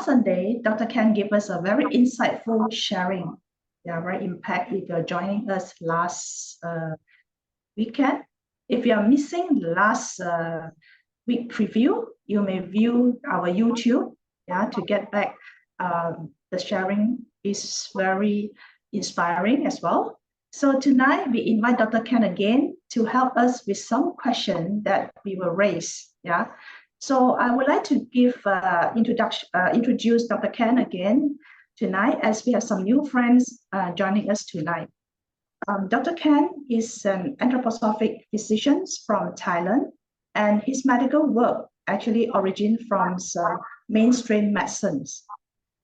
Sunday, Dr. Kan gave us a very insightful sharing. Yeah, very impact if you're joining us last weekend. If you are missing last week preview, you may view our YouTube, to get back. The sharing is very inspiring as well. So tonight we invite Dr. Kan again to help us with some questions that we will raise. So I would like to introduce Dr. Kan again tonight, as we have some new friends joining us tonight. Dr. Kan is an anthroposophic physician from Thailand, and his medical work actually originates from mainstream medicines.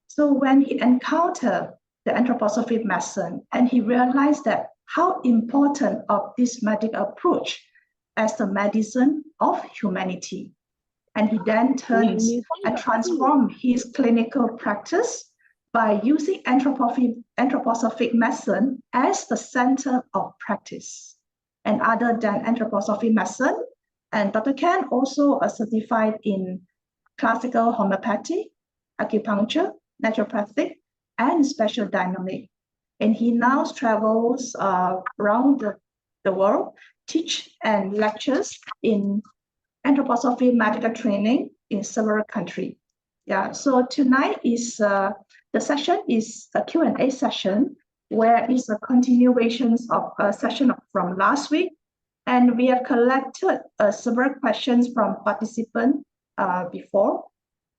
So when he encountered the anthroposophic medicine, and he realized that how important of this medical approach as the medicine of humanity. And he then turns and transforms his clinical practice by using anthroposophic medicine as the center of practice. And other than anthroposophic medicine, and Dr. Kan also certified in classical homeopathy, acupuncture, naturopathic, and special dynamic. And he now travels around the world, teach and lectures in anthroposophic medical training in several countries. So tonight is the session is a Q&A session, where it's a continuation of a session from last week. And we have collected several questions from participants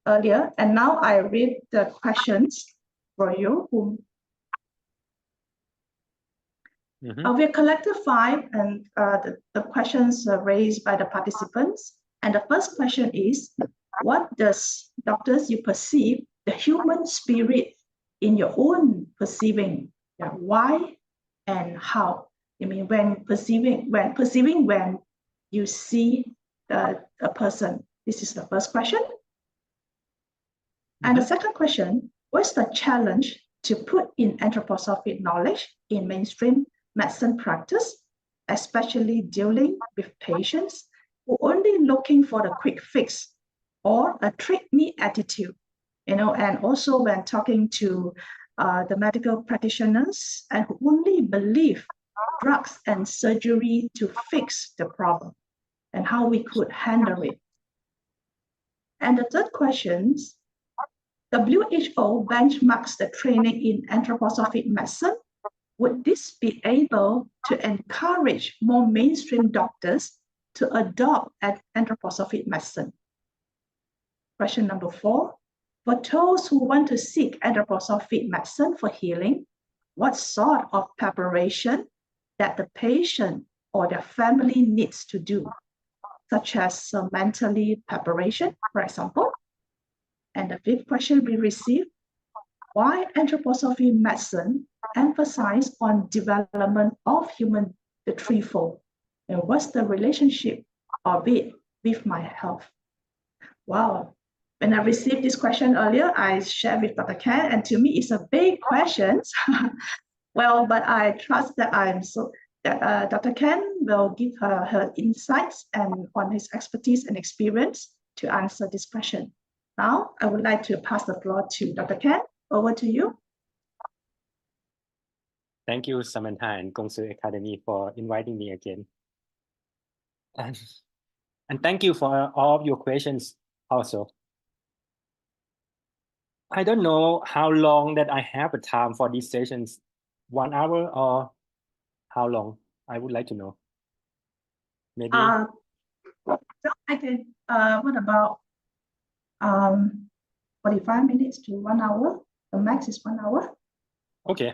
earlier. And now I read the questions for you. We have collected 5, and the questions raised by the participants. And the first question is, what does, doctors, you perceive the human spirit in your own perceiving? Why and how? I mean, when you see a person. This is the first question. And the second question, what's the challenge to put in anthroposophic knowledge in mainstream medicine practice, especially dealing with patients who are only looking for the quick fix or a treat me attitude, and also when talking to the medical practitioners and who only believe drugs and surgery to fix the problem, and how we could handle it. And the third question, WHO benchmarks the training in anthroposophic medicine. Would this be able to encourage more mainstream doctors to adopt anthroposophic medicine? Question number 4, for those who want to seek anthroposophic medicine for healing, what sort of preparation that the patient or their family needs to do, such as mentally preparation, for example? And the 5th question we received, why anthroposophic medicine emphasize on development of human, the threefold, and what's the relationship of it with my health? Wow. When I received this question earlier, I shared with Dr. Kan, and to me, it's a big question. Well, but I trust that Dr. Kan will give her insights and on his expertise and experience to answer this question. Now, I would like to pass the floor to Dr. Kan. Over to you. Thank you, Samantha and Gongsu Academy, for inviting me again. And thank you for all of your questions also. I don't know how long that I have a time for these sessions, 1 hour or how long? I would like to know. Maybe. So I can, what about 45 minutes to 1 hour? The max is 1 hour. Okay.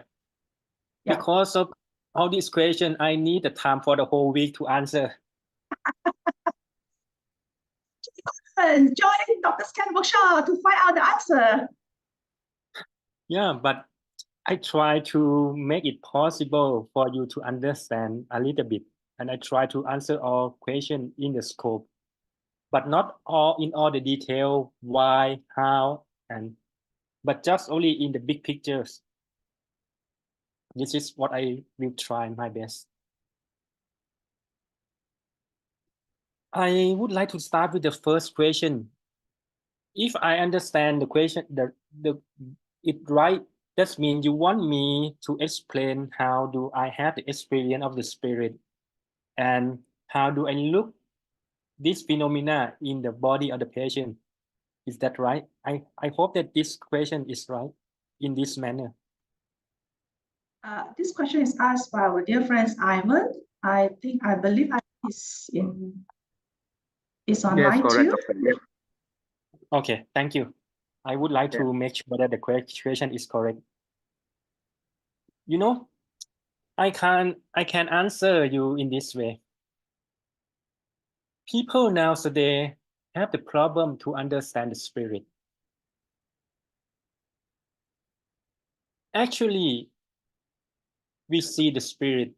Yeah. Because of all these questions, I need the time for the whole week to answer. Join Dr. Kan workshop to find out the answer. Yeah, but I try to make it possible for you to understand a little bit, and I try to answer all questions in the scope, but not all in all the detail, why, how, but just only in the big pictures. This is what I will try my best. I would like to start with the first question. If I understand the question, the it right. That means you want me to explain how do I have the experience of the spirit and how do I look this phenomena in the body of the patient. Is that right? I hope that this question is right in this manner. This question is asked by our dear friend Ivan. I believe is online correct, too. Dr. Yes. Okay, thank you. I would like to make sure that the question is correct. You know, I can answer you in this way. People nowadays have the problem to understand the spirit. Actually, we see the spirit,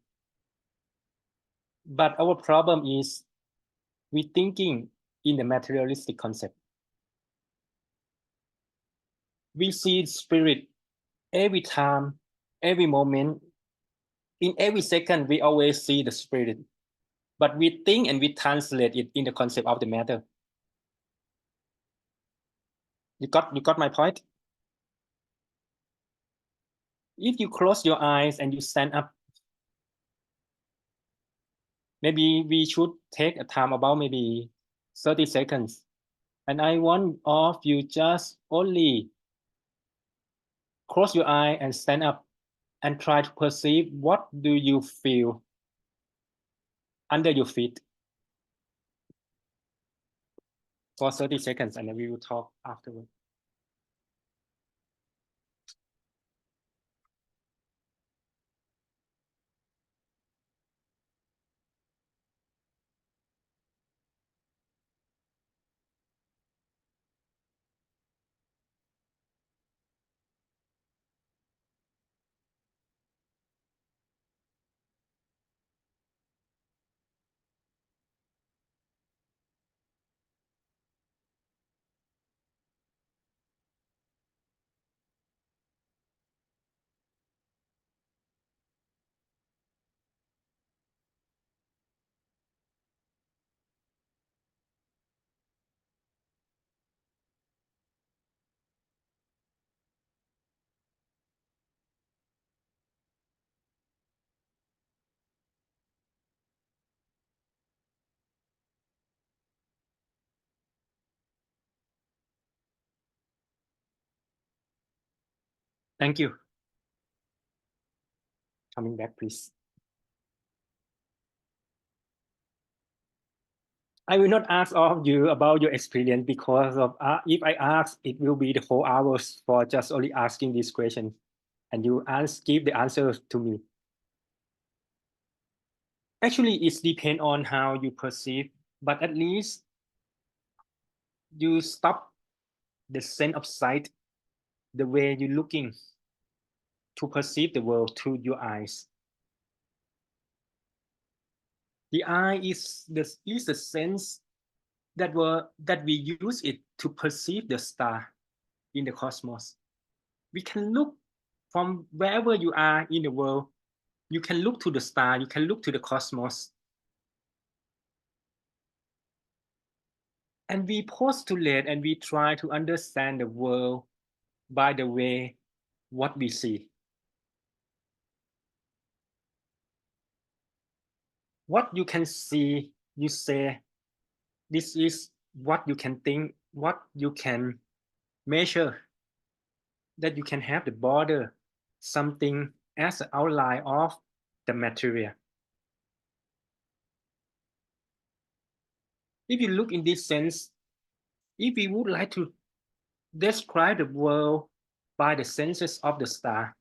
but our problem is we thinking in the materialistic concept. We see spirit every time, every moment, in every second. We always see the spirit, but we think and we translate it in the concept of the matter. You got my point? If you close your eyes and you stand up, maybe we should take a time about maybe 30 seconds. And I want all of you just only close your eye and stand up and try to perceive what do you feel under your feet for 30 seconds, and then we will talk afterward. Thank you. Coming back, please. I will not ask all of you about your experience because of if I ask, it will be the whole hours for just only asking this question, and you give the answer to me. Actually, it depends on how you perceive, but at least you stop the sense of sight, the way you're looking to perceive the world through your eyes. The eye is the sense that we use it to perceive the star in the cosmos. We can look from wherever you are in the world. You can look to the star, you can look to the cosmos. And we postulate and we try to understand the world by the way what we see. What you can see, you say, this is what you can think, what you can measure, that you can have the border, something as an outline of the material. If you look in this sense, if we would like to describe the world by the senses of the star,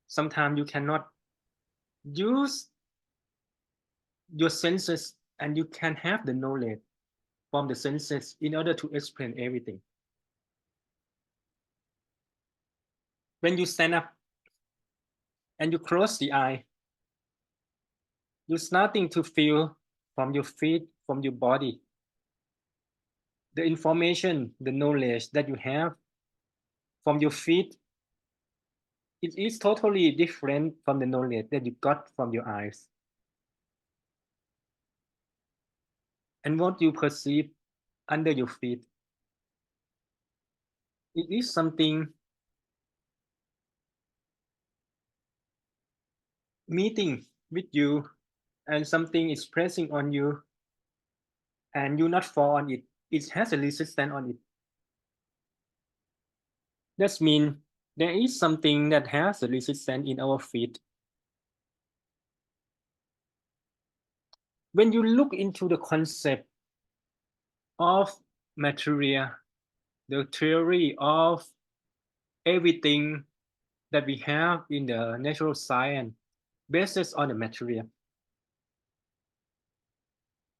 sometimes you cannot use your senses and you can have the knowledge from the senses in order to explain everything. When you stand up and you close the eye, you're starting to feel from your feet, from your body, the information, the knowledge that you have from your feet, it is totally different from the knowledge that you got from your eyes. And what you perceive under your feet, It is something meeting with you and something is pressing on you and you not fall on it. It has a resistance on it. That means there is something that has a resistance in our feet. When you look into the concept of material, the theory of everything that we have in the natural science based on the material,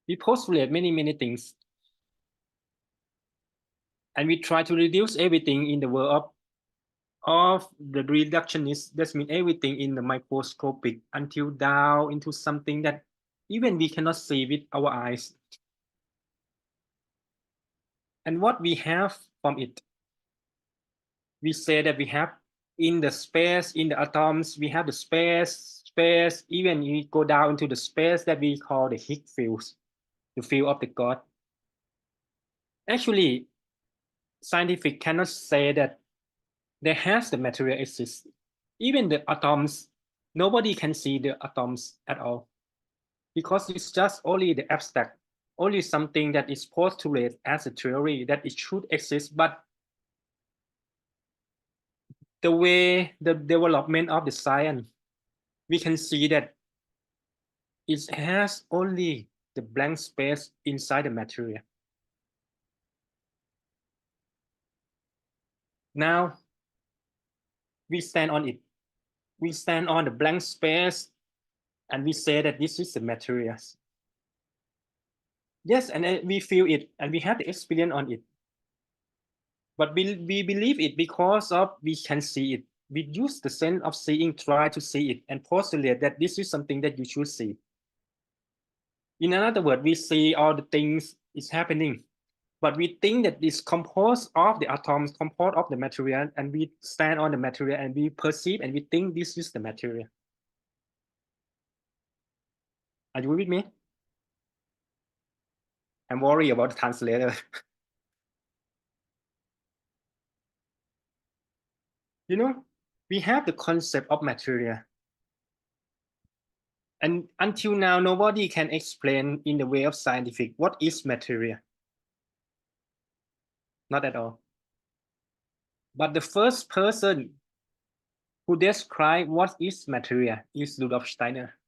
we postulate many things, and we try to reduce everything in the world of the reductionist. That means everything in the microscopic until down into something that even we cannot see with our eyes. And what we have from it, we say that we have in the space, in the atoms, we have the space, even we go down into the space that we call the Higgs fields, the field of the God. Actually, scientific cannot say that there has the material exist. Even the atoms, nobody can see the atoms at all, because it's just only the abstract, only something that is postulated as a theory that it should exist. But the way the development of the science, we can see that it has only the blank space inside the material. Now, we stand on it. We stand on the blank space and we say that this is the materials. Yes, and we feel it and we have the experience on it. But we believe it because of we can see it. We use the sense of seeing, try to see it, and postulate that this is something that you should see. In another word, we see all the things is happening, but we think that it's composed of the atoms, composed of the material, and we stand on the material and we perceive and we think this is the material. Are you with me? I'm worried about the translator. You know, we have the concept of material. And until now, nobody can explain in the way of scientific what is material. Not at all. But the first person who described what is material is Rudolf Steiner.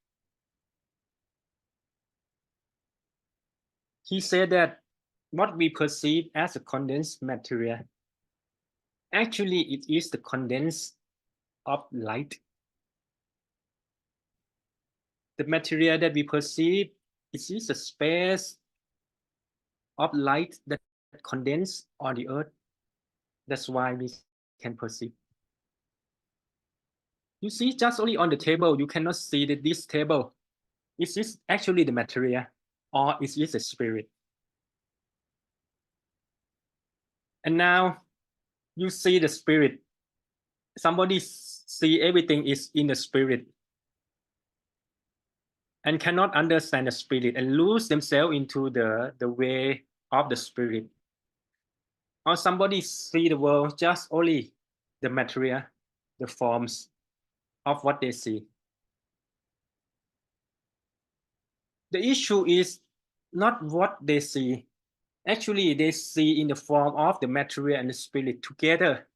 He said that what we perceive as a condensed material, actually it is the condensed of light. The material that we perceive, it is a space of light that condense on the earth. That's why we can perceive. You see, just only on the table, you cannot see that this table. Is this actually the material or is this a spirit? And now you see the spirit. Somebody see everything is in the spirit and cannot understand the spirit and lose themselves into the way of the spirit. Or somebody see the world just only the material, the forms of what they see. The issue is not what they see. Actually, they see in the form of the material and the spirit together.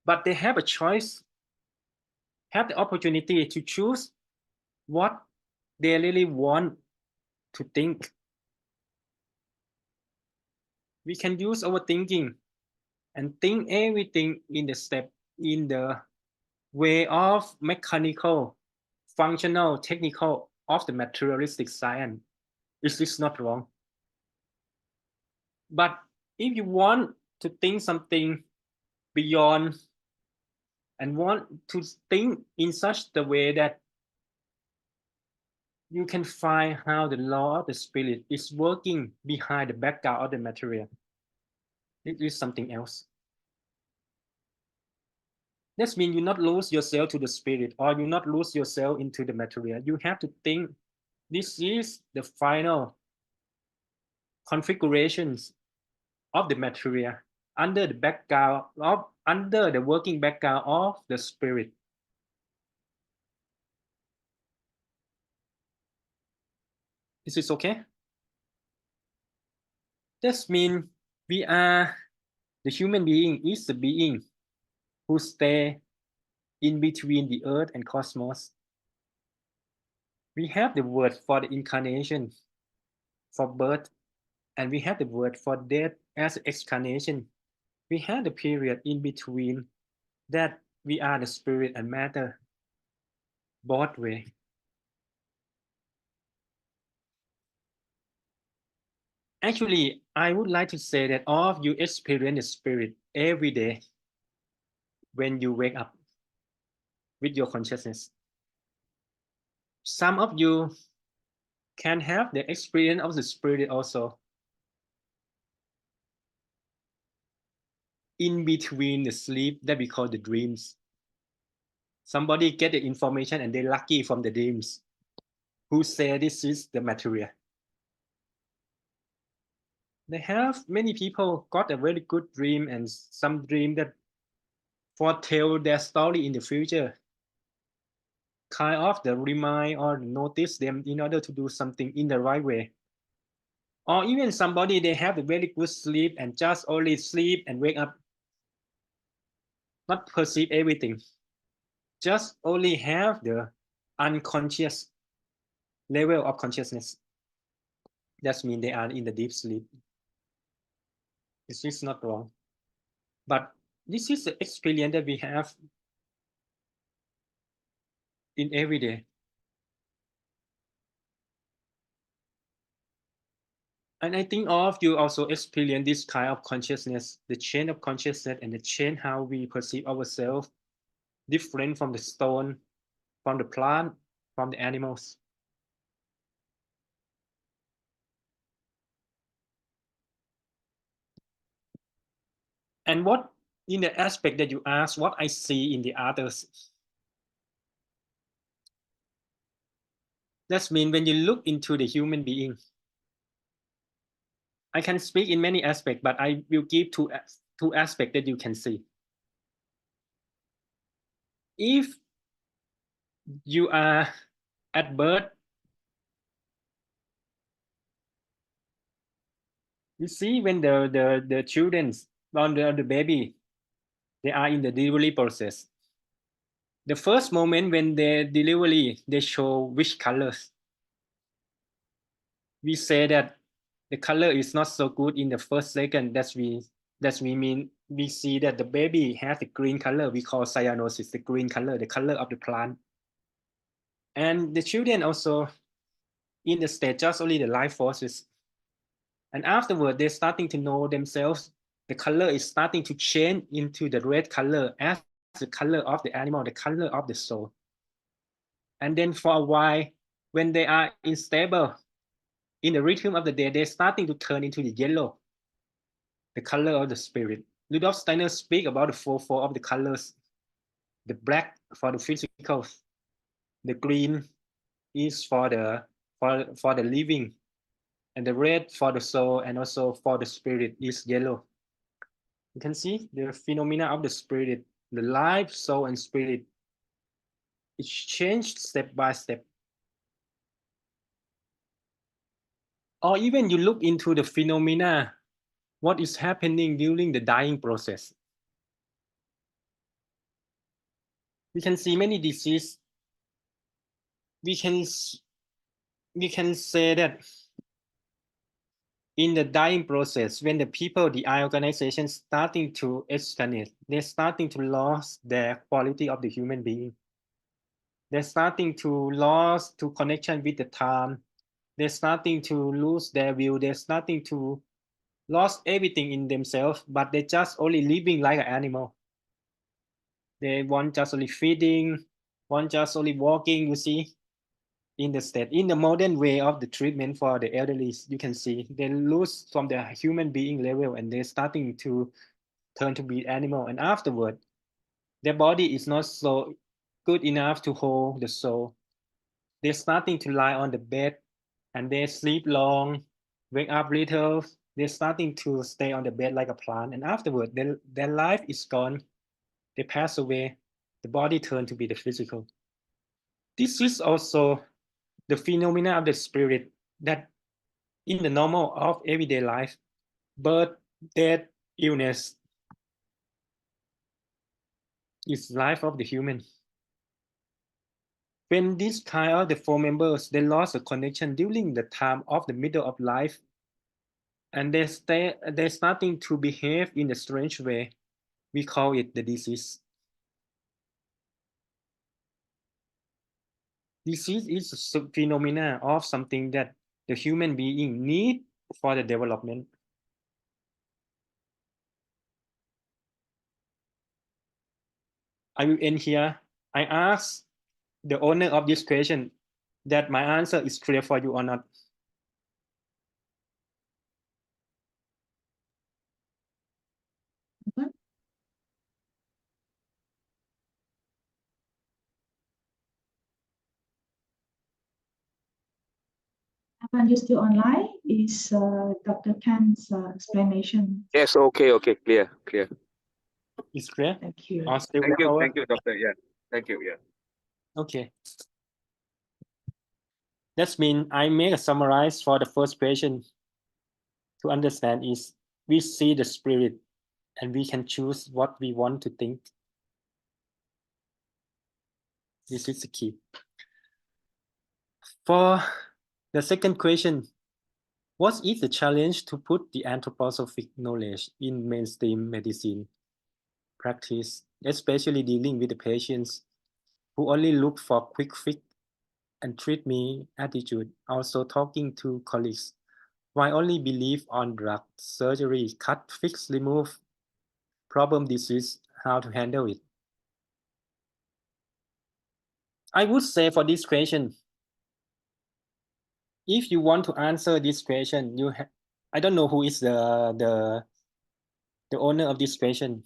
But they have a choice, have the opportunity to choose what they really want to think. We can use our thinking and think everything in the step, in the way of mechanical, functional, technical of the materialistic science. Is this not wrong? But if you want to think something beyond and want to think in such the way that you can find how the law of the spirit is working behind the background of the material, it is something else. That means you not lose yourself to the spirit or you not lose yourself into the material. You have to think this is the final configurations of the material. under the working background of the spirit. This is okay. That means we are the human being is the being who stay in between the earth and cosmos. We have the word for the incarnation, for birth, and we have the word for death as excarnation. We have the period in between that we are the spirit and matter, both way. Actually, I would like to say that all of you experience the spirit every day when you wake up with your consciousness. Some of you can have the experience of the spirit also in between the sleep that we call the dreams. Somebody get the information and they're lucky from the dreams. Who say this is the material? They have many people got a very good dream and some dream that foretell their story in the future. Kind of the remind or notice them in order to do something in the right way. Or even somebody they have a very good sleep and just only sleep and wake up, not perceive everything. Just only have the unconscious level of consciousness. That means they are in the deep sleep. This is not wrong. But this is the experience that we have in every day. And I think all of you also experience this kind of consciousness, the change of consciousness and the change how we perceive ourselves, different from the stone, from the plant, from the animals. And what in the aspect that you ask, what I see in the others. That means when you look into the human being, I can speak in many aspects, but I will give two aspects that you can see. If you are at birth, you see when the children or the baby, they are in the delivery process. The first moment when they delivery, they show which colors. We say that the color is not so good in the first second. We mean we see that the baby has the green color. We call cyanosis, the green color, the color of the plant. And the children also in the state just only the life forces. And afterward, they're starting to know themselves. The color is starting to change into the red color as the color of the animal, the color of the soul. And then for a while, when they are unstable, in the rhythm of the day, they're starting to turn into the yellow, the color of the spirit. Rudolf Steiner speaks about the four of the colors. The black for the physical, the green is for the living, and the red for the soul, and also for the spirit is yellow. You can see the phenomena of the spirit, the life, soul, and spirit. It's changed step by step. Or even you look into the phenomena, what is happening during the dying process. We can see many diseases. We can say that in the dying process, when the people, the organization starting to escalate, they're starting to lose their quality of the human being. They're starting to lose to connection with the time. They're starting to lose their view. They're starting to lose everything in themselves, but they're just only living like an animal. They want just only feeding, want just only walking, you see. In the state, in the modern way of the treatment for the elderly, you can see they lose from the human being level and they're starting to turn to be animal. And afterward, their body is not so good enough to hold the soul. They're starting to lie on the bed and they sleep long, wake up little, They're starting to stay on the bed like a plant, and afterward, their life is gone. They pass away. The body turns to be the physical. This is also the phenomena of the spirit that in the normal of everyday life, birth, death, illness is life of the human. When this kind of the four members, they lost a connection during the time of the middle of life, and they're starting to behave in a strange way. We call it the disease. Disease is a phenomena of something that the human being need for the development. I will end here. I ask the owner of this question that my answer is clear for you or not. When you're still online, is Dr. Kan's explanation. Yes, okay, clear. It's clear? Thank you. Thank you, doctor. Yeah, thank you. Yeah. Okay. That means I make a summarize for the first question. To understand is we see the spirit and we can choose what we want to think. This is the key. For the second question, what is the challenge to put the anthroposophic knowledge in mainstream medicine practice, especially dealing with the patients who only look for quick fix and treat me attitude, also talking to colleagues why only believe on drug, surgery, cut, fix, remove, problem disease, how to handle it. I would say for this question, if you want to answer this question, I don't know who is the owner of this question,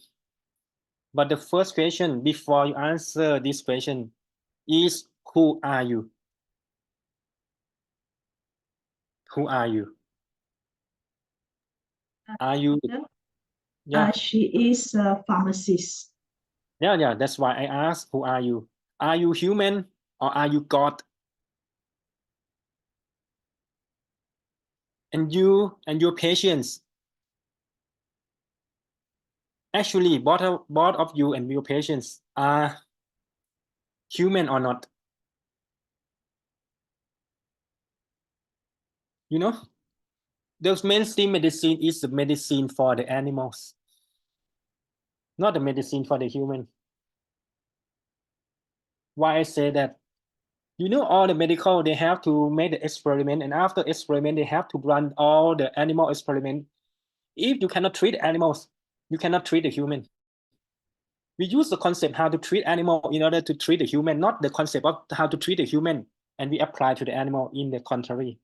but the first question before you answer this question is who are you? Who are you? Are you? Yeah. She is a pharmacist. Yeah. That's why I asked, who are you? Are you human or are you God? And you and your patients, actually, both of you and your patients are human or not? You know, the mainstream medicine is the medicine for the animals, not the medicine for the human. Why I say that? You know, all the medical, they have to make the experiment, and after experiment, they have to run all the animal experiment. If you cannot treat animals, you cannot treat the human. We use the concept how to treat animal in order to treat the human, not the concept of how to treat the human, and we apply to the animal in the contrary.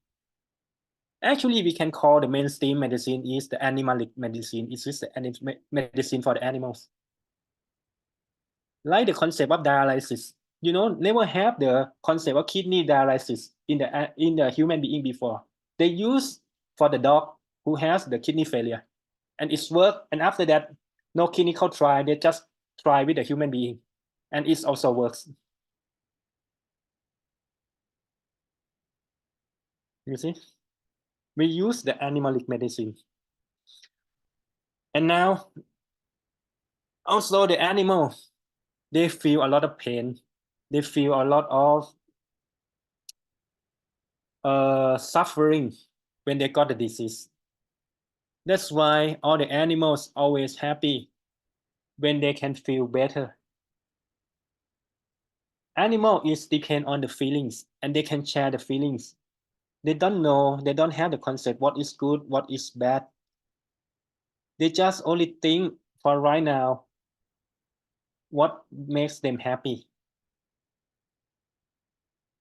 Actually, we can call the mainstream medicine is the animalic medicine. It's just the medicine for the animals. Like the concept of dialysis, you know, never have the concept of kidney dialysis in the human being before. They use for the dog who has the kidney failure, and it's work. And after that, no clinical trial. They just try with the human being, and it also works. You see, we use the animalic medicine, and now also the animal, they feel a lot of pain. They feel a lot of suffering when they got the disease. That's why all the animals always happy when they can feel better. Animal is depend on the feelings, and they can share the feelings. They don't know, they don't have the concept what is good, what is bad. They just only think for right now what makes them happy.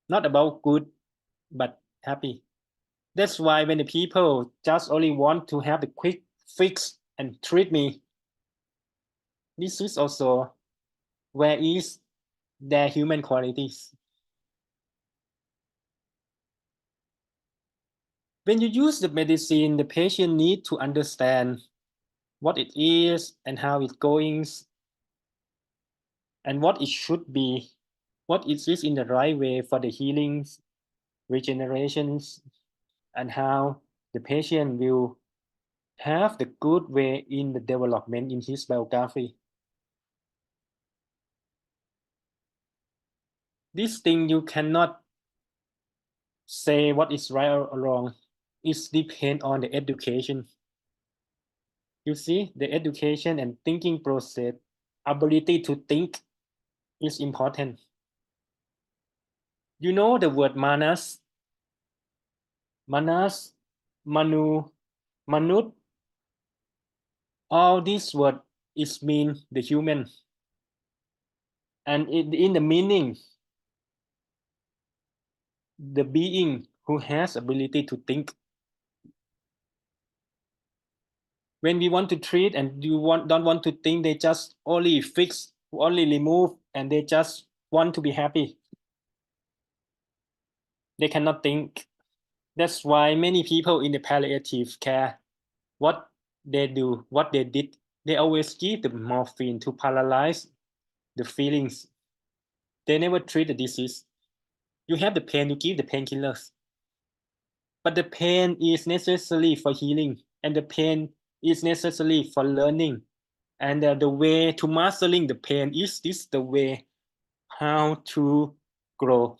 Not about good, but happy. That's why when the people just only want to have the quick fix and treat me, this is also where is their human qualities. When you use the medicine, the patient need to understand what it is and how it's going and what it should be, what it is in the right way for the healings, regenerations, and how the patient will have the good way in the development in his biography. This thing you cannot say what is right or wrong. It depends on the education. You see, the education and thinking process, ability to think is important. You know the word manas? Manas, manu, manut. All these words is mean the human. And in the meaning, the being who has ability to think. When we want to treat and don't want to think, they just only fix, only remove, and they just want to be happy. They cannot think. That's why many people in the palliative care, what they do, what they did, they always give the morphine to paralyze the feelings. They never treat the disease. You have the pain, you give the painkillers. But the pain is necessary for healing, and the pain is necessary for learning. And the way to mastering the pain is this the way how to grow.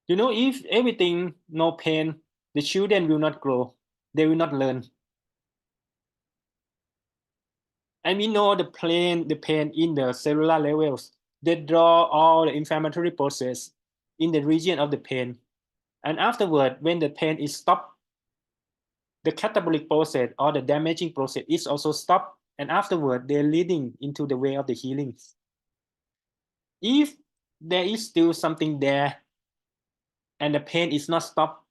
You know, if everything no pain, the children will not grow. They will not learn. And we know the pain in the cellular levels. They draw all the inflammatory process in the region of the pain. And afterward, when the pain is stopped, the catabolic process or the damaging process is also stopped. And afterward, they're leading into the way of the healing. If there is still something there and the pain is not stopped,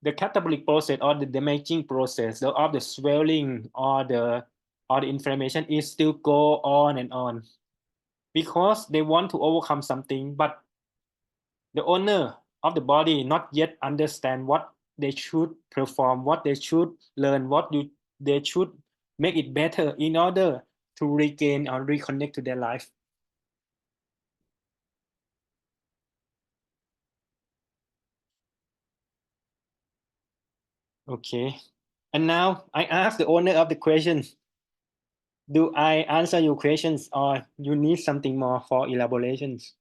the catabolic process or the damaging process of the swelling or the inflammation is still go on and on because they want to overcome something, but the owner of the body not yet understand what they should perform, what they should learn, they should make it better in order to regain or reconnect to their life. Okay. And now I ask the owner of the question, do I answer your questions or you need something more for elaborations?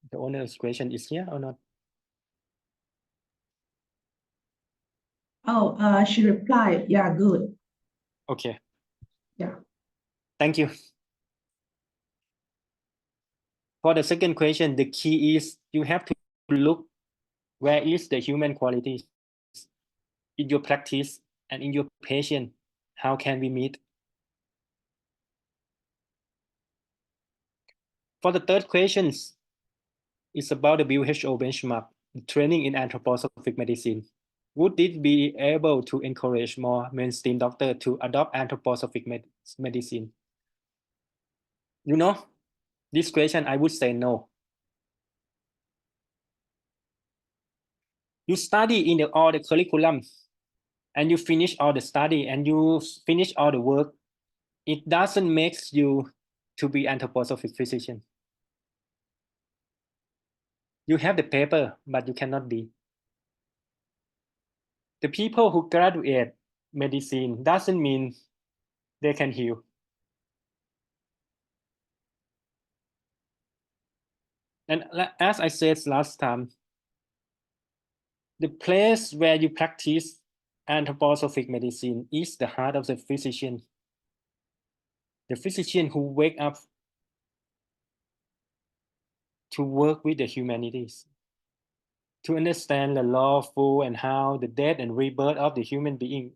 The owner's question is here or not? Oh, she replied, yeah, good. Okay. Yeah. Thank you. For the second question, the key is you have to look where is the human qualities in your practice and in your patient. How can we meet? For the third question, it's about the WHO benchmark, the training in anthroposophic medicine. Would it be able to encourage more mainstream doctors to adopt anthroposophic medicine? You know, this question I would say no. You study in all the curriculum and you finish all the study and you finish all the work. It doesn't make you to be anthroposophic physician. You have the paper, but you cannot be. The people who graduate medicine doesn't mean they can heal. And as I said last time, the place where you practice anthroposophic medicine is the heart of the physician. The physician who wake up to work with the humanities, to understand the lawful and how the death and rebirth of the human being,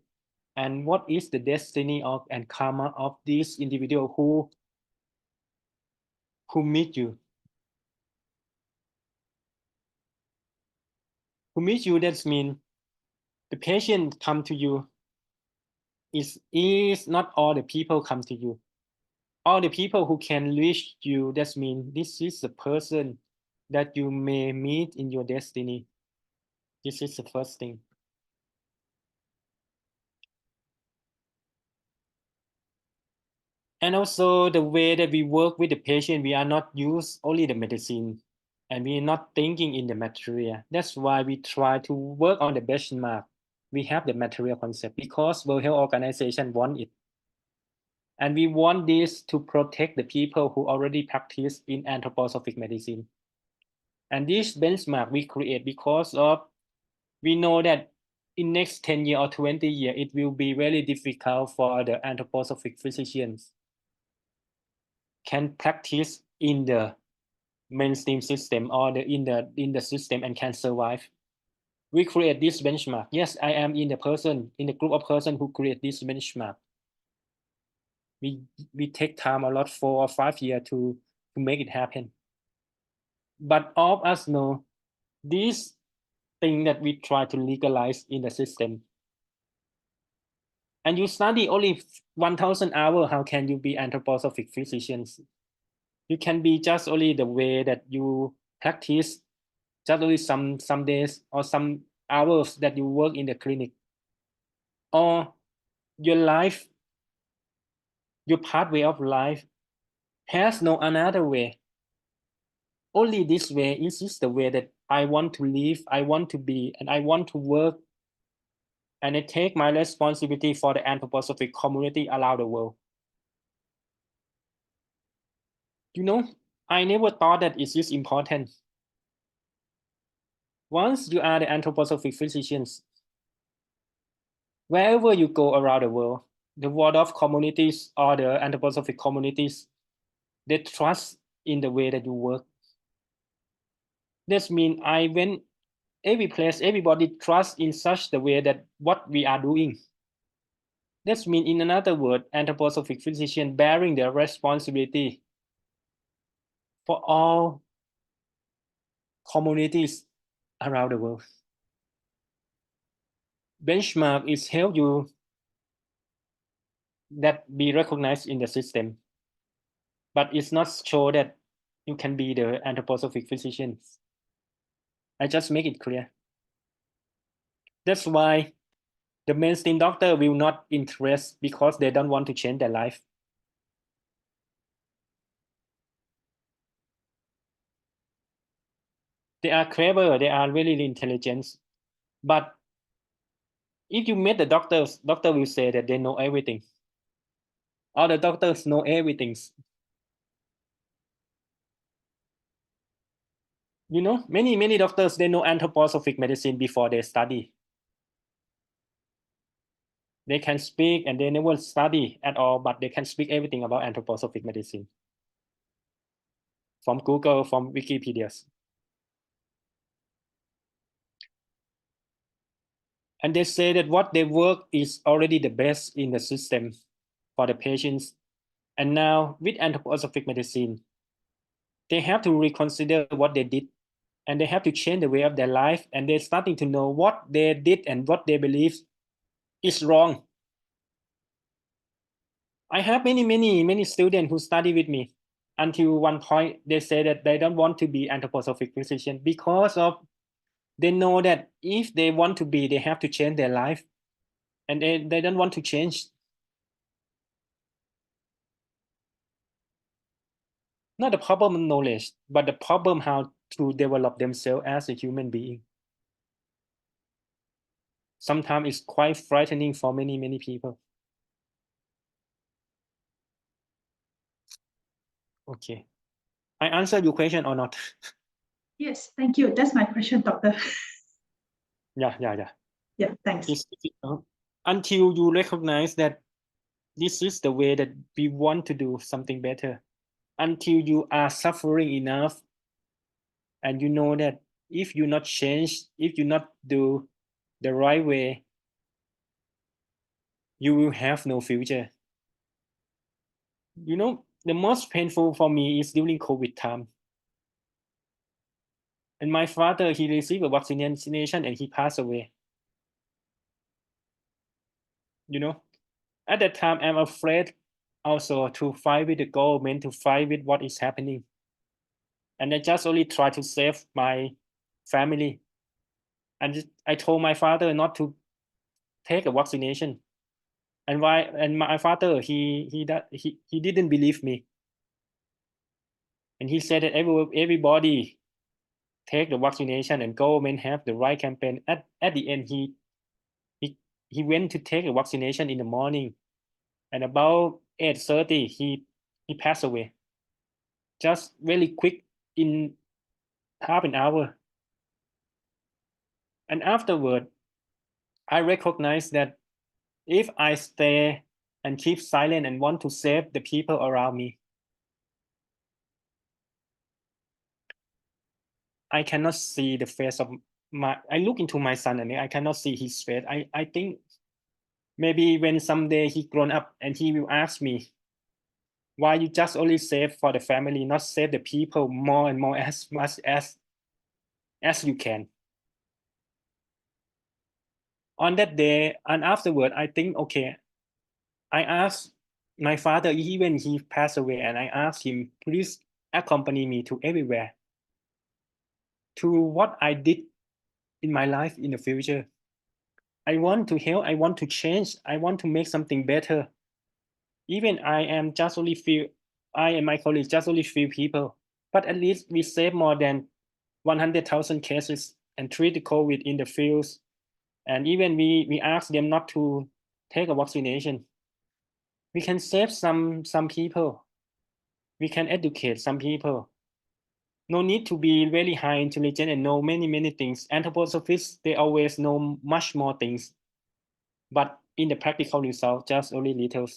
and what is the destiny of and karma of this individual who meet you. Who meet you, that means the patient come to you is not all the people come to you. All the people who can reach you, that means this is the person that you may meet in your destiny. This is the first thing. And also the way that we work with the patient, we are not use only the medicine and we are not thinking in the material. That's why we try to work on the benchmark. We have the material concept because World Health Organization want it. And we want this to protect the people who already practice in anthroposophic medicine. And this benchmark we create because of we know that in next 10 years or 20 years, it will be very difficult for the anthroposophic physicians can practice in the mainstream system or in the system and can survive. We create this benchmark. Yes, I am in the group of person who create this benchmark. We take time a lot, 4 or 5 years to make it happen. But all of us know this thing that we try to legalize in the system. And you study only 1,000 hours, how can you be anthroposophic physicians? You can be just only the way that you practice, just only some days or some hours that you work in the clinic. Or your life, your pathway of life has no another way. Only this way is the way that I want to live, I want to be, and I want to work. And I take my responsibility for the anthroposophic community around the world. You know, I never thought that it is important. Once you are the anthroposophic physicians, wherever you go around the world of communities or the anthroposophic communities, they trust in the way that you work. This means I went every place, everybody trusts in such the way that what we are doing. This means, in another word, anthroposophic physician bearing the responsibility for all communities around the world. Benchmark is help you that be recognized in the system, but it's not show that you can be the anthroposophic physician. I just make it clear. That's why the mainstream doctor will not interest because they don't want to change their life. They are clever, they are really intelligent, but if you meet the doctor will say that they know everything. All the doctors know everything. You know, many doctors, they know anthroposophic medicine before they study. They can speak and they never study at all, but they can speak everything about anthroposophic medicine. From Google, from Wikipedia. And they say that what they work is already the best in the system for the patients. And now with anthroposophic medicine, they have to reconsider what they did and they have to change the way of their life. And they're starting to know what they did and what they believe is wrong. I have many students who study with me until one point they say that they don't want to be anthroposophic physician because of they know that if they want to be, they have to change their life and they don't want to change. Not the problem of knowledge, but the problem how to develop themselves as a human being. Sometimes it's quite frightening for many people. Okay. I answered your question or not? Yes, thank you. That's my question, doctor. Yeah. Yeah, thanks. Until you recognize that this is the way that we want to do something better, until you are suffering enough and you know that if you not change, if you not do the right way, you will have no future. You know, the most painful for me is during COVID time. And my father, he received a vaccination and he passed away. You know, At that time, I'm afraid also to fight with the government, to fight with what is happening. And I just only try to save my family. And I told my father not to take a vaccination. And my father, he didn't believe me. And he said that everybody take the vaccination and government have the right campaign. At the end, he went to take a vaccination in the morning, and about 8:30 he passed away. Just really quick, in half an hour. And afterward, I recognized that if I stay and keep silent and want to save the people around me, I cannot see the face of I look into my son and I cannot see his face. I think maybe when someday he grown up and he will ask me, why you just only save for the family, not save the people more and more as much as you can. On that day and afterward, I think, okay, I asked my father, even he passed away, and I asked him, please accompany me to everywhere, to what I did in my life in the future. I want to help, I want to change, I want to make something better. Even I and my colleagues just only few people, but at least we save more than 100,000 cases and treat the COVID in the fields. And even we ask them not to take a vaccination. We can save some people. We can educate some people. No need to be very high intelligent and know many things. Anthroposophists, they always know much more things. But in the practical result, just only little.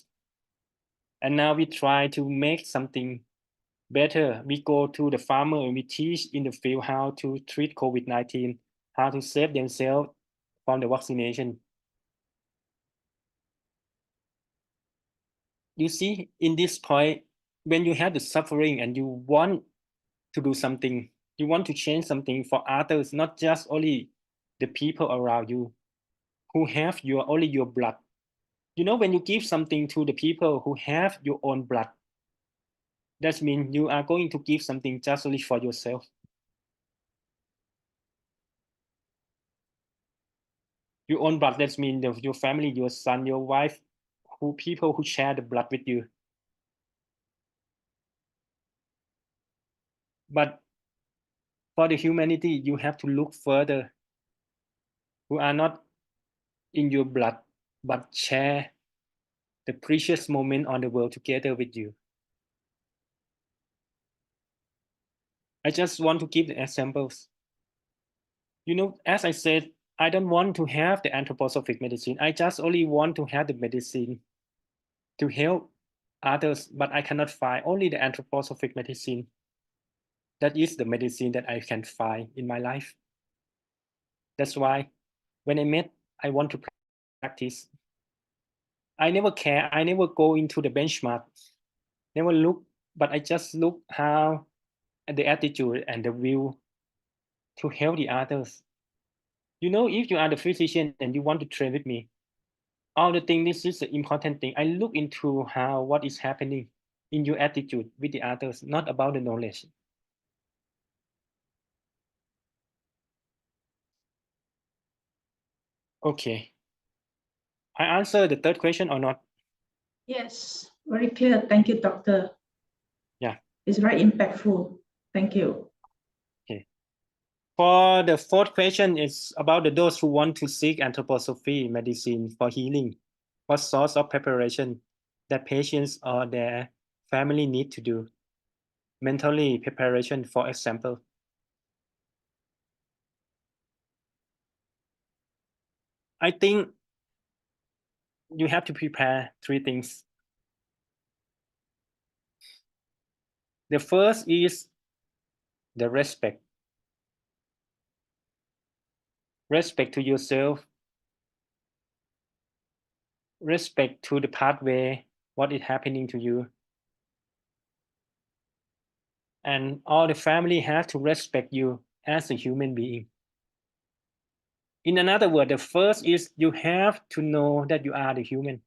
And now we try to make something better. We go to the farmer and we teach in the field how to treat COVID-19, how to save themselves from the vaccination. You see, in this point, when you have the suffering and you want to do something, you want to change something for others, not just only the people around you who have only your blood. You know, when you give something to the people who have your own blood, that means you are going to give something just only for yourself. Your own blood, that means your family, your son, your wife, people who share the blood with you. But for the humanity, you have to look further, who are not in your blood, but share the precious moment on the world together with you. I just want to give the examples. You know, as I said, I don't want to have the anthroposophic medicine. I just only want to have the medicine to help others, but I cannot find only the anthroposophic medicine. That is the medicine that I can find in my life. That's why when I want to practice. I never care. I never go into the benchmark, never look, but I just look how the attitude and the will to help the others. You know, if you are the physician and you want to train with me, all the thing, this is the important thing. I look into what is happening in your attitude with the others, not about the knowledge. Okay. I answer the third question or not? Yes, very clear. Thank you, doctor. Yeah. It's very impactful. Thank you. Okay. For the fourth question, is about those who want to seek anthroposophy medicine for healing. What sorts of preparation that patients or their family need to do? Mentally preparation, for example. I think you have to prepare three things. The first is the respect. Respect to yourself. Respect to the pathway, what is happening to you. And all the family have to respect you as a human being. In another word, the first is you have to know that you are the human.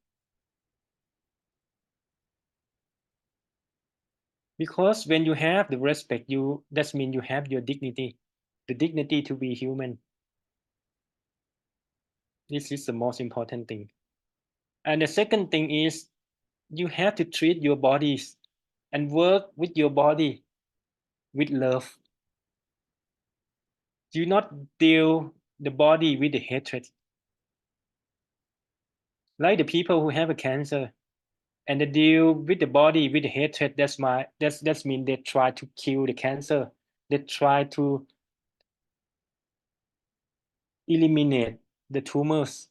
Because when you have the respect, that means you have your dignity, the dignity to be human. This is the most important thing. And the second thing is you have to treat your bodies and work with your body with love. Do not deal the body with the hatred. Like the people who have a cancer and they deal with the body with the hatred, that's mean they try to kill the cancer. They try to eliminate the tumors.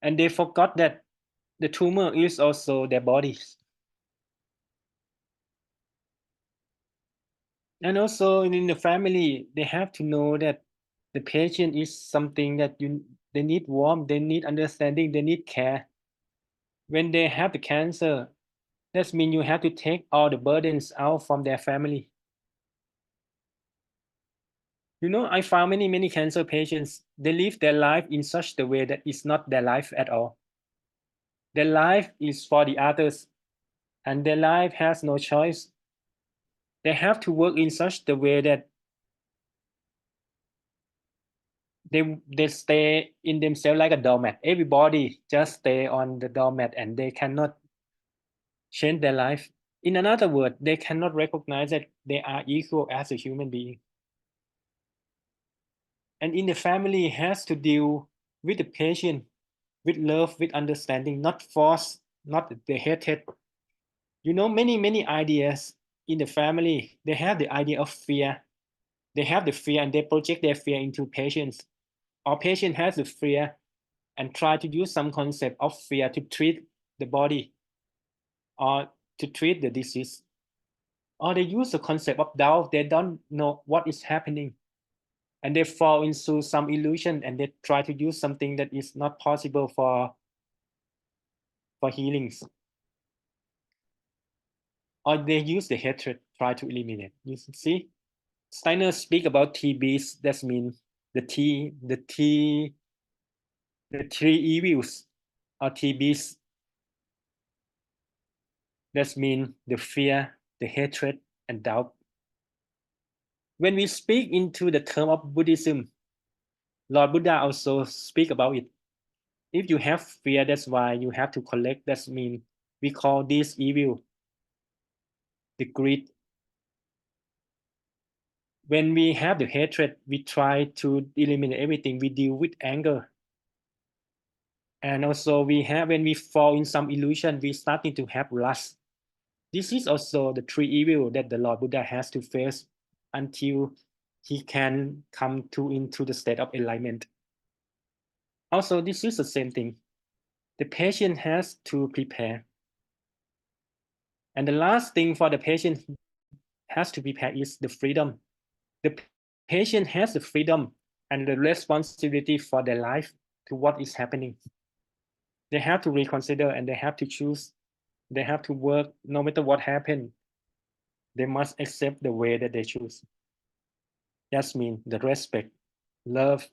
And they forgot that the tumor is also their bodies. And also in the family, they have to know that the patient is something that they need warmth, they need understanding, they need care. When they have the cancer, that means you have to take all the burdens out from their family. I found many cancer patients, they live their life in such a way that it's not their life at all. Their life is for the others, and their life has no choice. They have to work in such a way that they stay in themselves like a doormat. Everybody just stay on the doormat and they cannot change their life. In another word, they cannot recognize that they are equal as a human being. And in the family has to deal with the patient with love, with understanding, not force, not the hatred. Many ideas in the family, they have the idea of fear. They have the fear and they project their fear into patients. Or patient has the fear and try to use some concept of fear to treat the body or to treat the disease. Or they use the concept of doubt. They don't know what is happening. And they fall into some illusion and they try to use something that is not possible for healings. Or they use the hatred, try to eliminate. You see? Steiner speak about TBs. That means the three evils or TBs. That means the fear, the hatred, and doubt. When we speak into the term of Buddhism, Lord Buddha also speak about it. If you have fear, that's why you have to collect. That means we call this evil, the greed. When we have the hatred, we try to eliminate everything. We deal with anger. And also when we fall in some illusion, we starting to have lust. This is also the three evil that the Lord Buddha has to face until he can come into the state of enlightenment. Also, this is the same thing. The patient has to prepare. And the last thing for the patient has to prepare is the freedom. The patient has the freedom and the responsibility for their life to what is happening. They have to reconsider and they have to choose. They have to work no matter what happened. They must accept the way that they choose. That means the respect, love,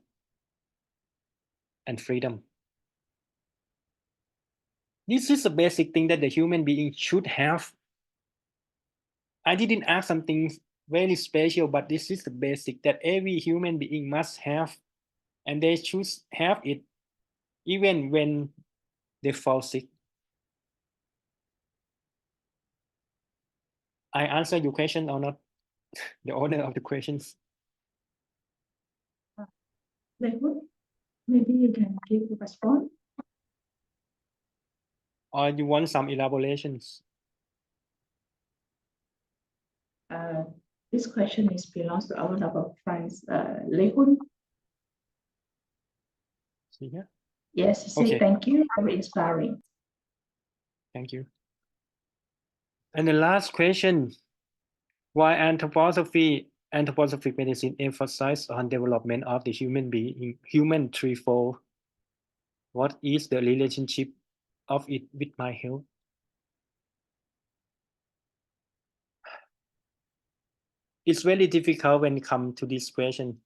and freedom. This is a basic thing that the human being should have. I didn't ask something very special, but this is the basic that every human being must have, and they should have it even when they fall sick. I answer your question or not? The order of the questions. Maybe you can give a response. Or you want some elaborations? This question belongs to our number of friends. Lê Hun. See here? Yes, he said, Okay. Thank you, very inspiring. Thank you. And the last question, why anthroposophic medicine emphasizes on development of the human threefold? What is the relationship of it with my health? It's very difficult when it comes to this question.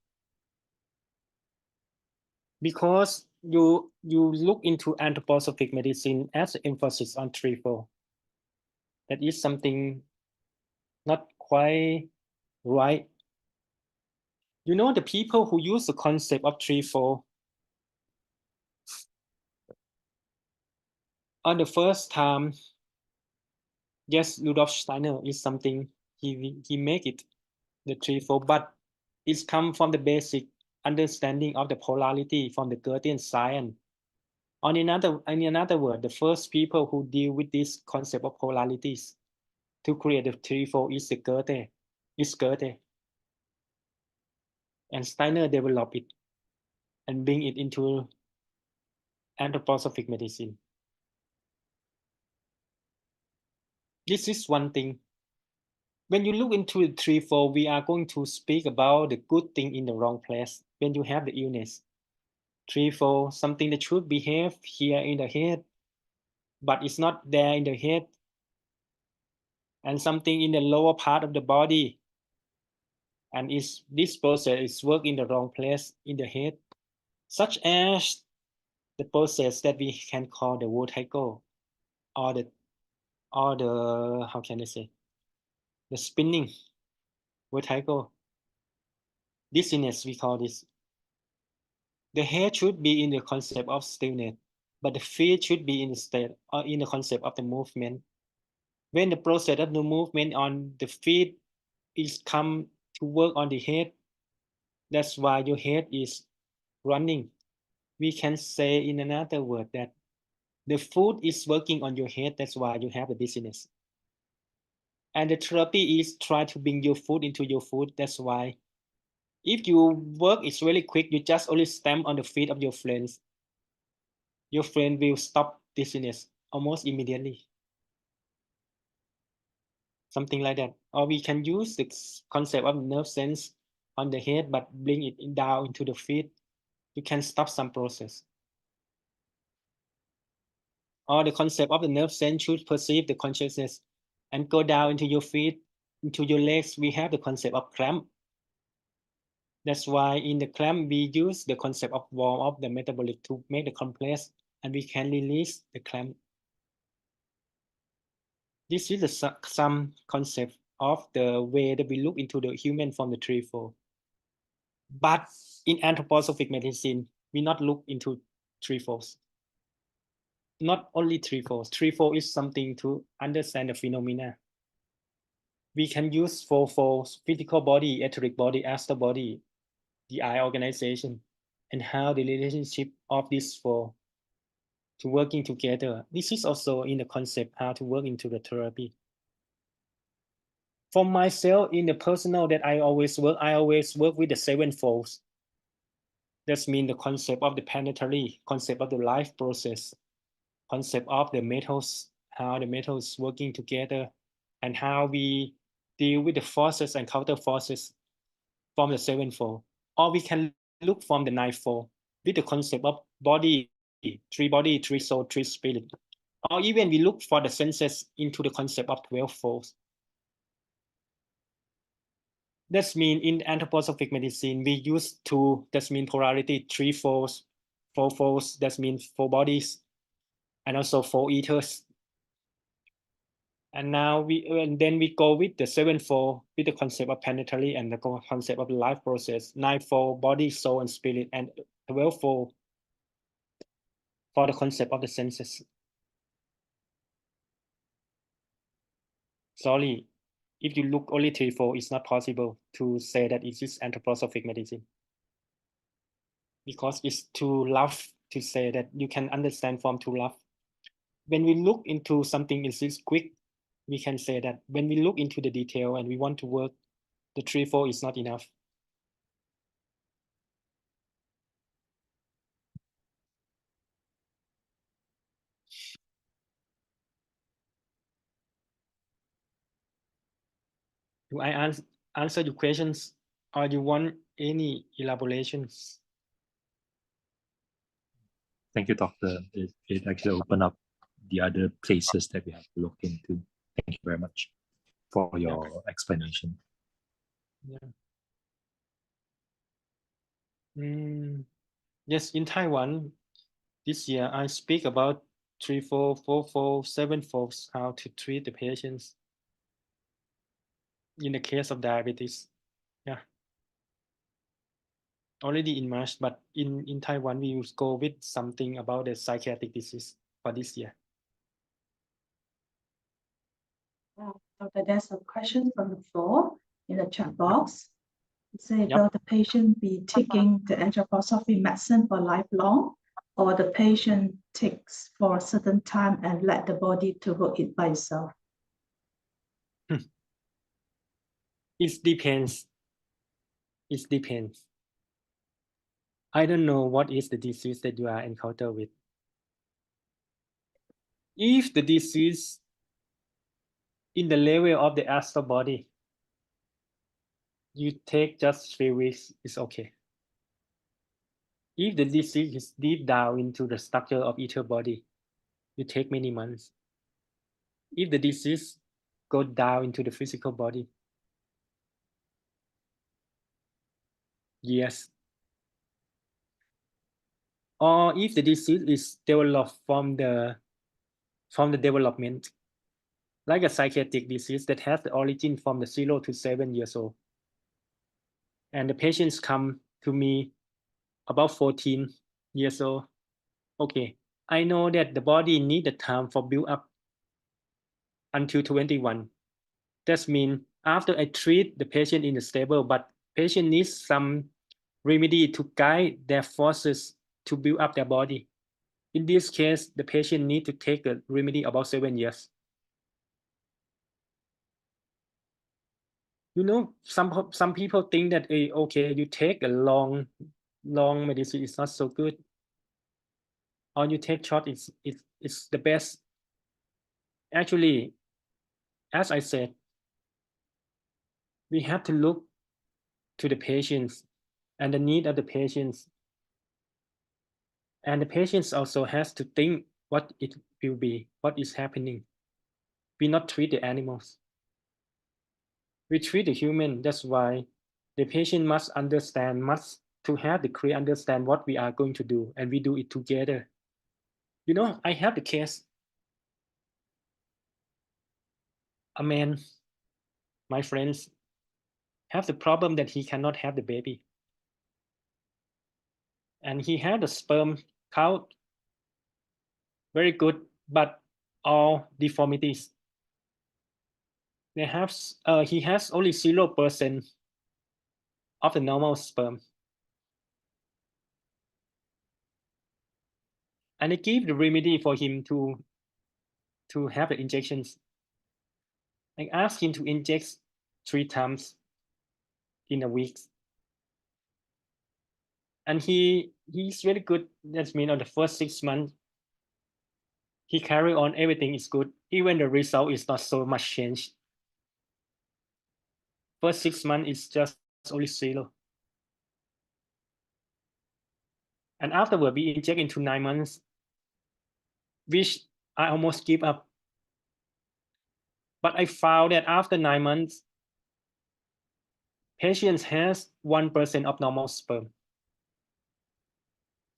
Because you look into anthroposophic medicine as an emphasis on threefold. That is something quite right. You know, the people who use the concept of 3-4 on the first time, yes, Rudolf Steiner is something he make it the 3-4, but it's come from the basic understanding of the polarity from the Goethean science. In another word, the first people who deal with this concept of polarities to create the 3-4 is the Goethe. And Steiner developed it and bring it into anthroposophic medicine. This is one thing. When you look into the 3-4, we are going to speak about the good thing in the wrong place when you have the illness. 3-4, something that should behave here in the head, but it's not there in the head. And something in the lower part of the body. And this process is work in the wrong place in the head, such as the process that we can call the vertigo, or the how can I say, the spinning vertigo. Dizziness, we call this. The head should be in the concept of stillness, but the feet should be in the state or in the concept of the movement. When the process of the movement on the feet is come to work on the head, that's why your head is running. We can say in another word that the foot is working on your head, that's why you have the dizziness. And the therapy is try to bring your foot into your foot, that's why if you work is really quick, you just only stamp on the feet of your friends, your friend will stop dizziness almost immediately. Something like that. Or we can use the concept of nerve sense on the head, but bring it down into the feet. You can stop some process. Or the concept of the nerve sense should perceive the consciousness and go down into your feet, into your legs. We have the concept of cramp. That's why in the clamp, we use the concept of warm up the metabolic to make the compress, and we can release the clamp. This is some concept of the way that we look into the human from the 3-4. But in anthroposophic medicine, we not look into 3-4s. Not only 3-4s. 3-4 is something to understand the phenomena. We can use 4-4s, physical body, etheric body, astral body, the eye organization, and how the relationship of these 4 to working together. This is also in the concept how to work into the therapy. For myself, in the personal that I always work with the 7 folds. That means the concept of the planetary, concept of the life process, concept of the metals, how the metals working together, and how we deal with the forces and counter forces from the 7 fold. Or we can look from the 9 fold with the concept of body, 3 soul, 3 spirit. Or even we look for the senses into the concept of 12 folds. That means in anthroposophic medicine, we use 2, that means polarity, 3 folds, 4 folds, that means 4 bodies, and also 4 ethers. And now then we go with the 7 fold with the concept of planetary and the concept of the life process, 9 fold, body, soul, and spirit, and 12 fold for the concept of the senses. Sorry, if you look only 3-4, it's not possible to say that it is anthroposophic medicine. Because it's too rough to say that you can understand from too rough. When we look into something is quick, we can say that when we look into the detail and we want to work, the 3-4 is not enough. Do I answer your questions, or you want any elaborations? Thank you, Doctor. It actually opened up the other places that we have to look into. Thank you very much for your explanation. Yeah. Yes, in Taiwan, this year I speak about 3-4, 4-4, 7 folds, how to treat the patients. in the case of diabetes. Yeah. Already in March, but in Taiwan, we will go with something about the psychiatric disease for this year. Okay, there's a question from the floor in the chat box. Say, Yep. will the patient be taking the anthroposophic medicine for lifelong, or the patient takes for a certain time and let the body to work it by itself? It depends. It depends. I don't know what is the disease that you are encounter with. If the disease in the level of the astral body, you take just 3 weeks, it's okay. If the disease is deep down into the structure of ether body, you take many months. If the disease go down into the physical body, yes. Or if the disease is developed from the development, like a psychiatric disease that has the origin from the 0 to 7 years old. And the patients come to me about 14 years old. Okay, I know that the body need the time for build up until 21. That means after I treat the patient in the stable, but patient needs some remedy to guide their forces to build up their body. In this case, the patient need to take a remedy about 7 years. You know, some people think that okay, you take a long medicine is not so good, or you take short it's the best. Actually, as I said, we have to look to the patients and the need of the patients, and the patients also has to think what it will be, what is happening. We not treat the animals, we treat the human. That's why the patient must understand, must to have the clear understand what we are going to do, and we do it together. You know, I have the case, a man, my friends, have the problem that he cannot have the baby, and he had the sperm count very good, but all deformities. They have he has only 0% of the normal sperm, and I give the remedy for him to have the injections. I ask him to inject 3 times in a week, and he's really good. That means on the first 6 months he carry on, everything is good, even the result is not so much change. First 6 months is just only 0, and afterward we inject into 9 months, which I almost give up. But I found that after 9 months, patients has 1% of normal sperm.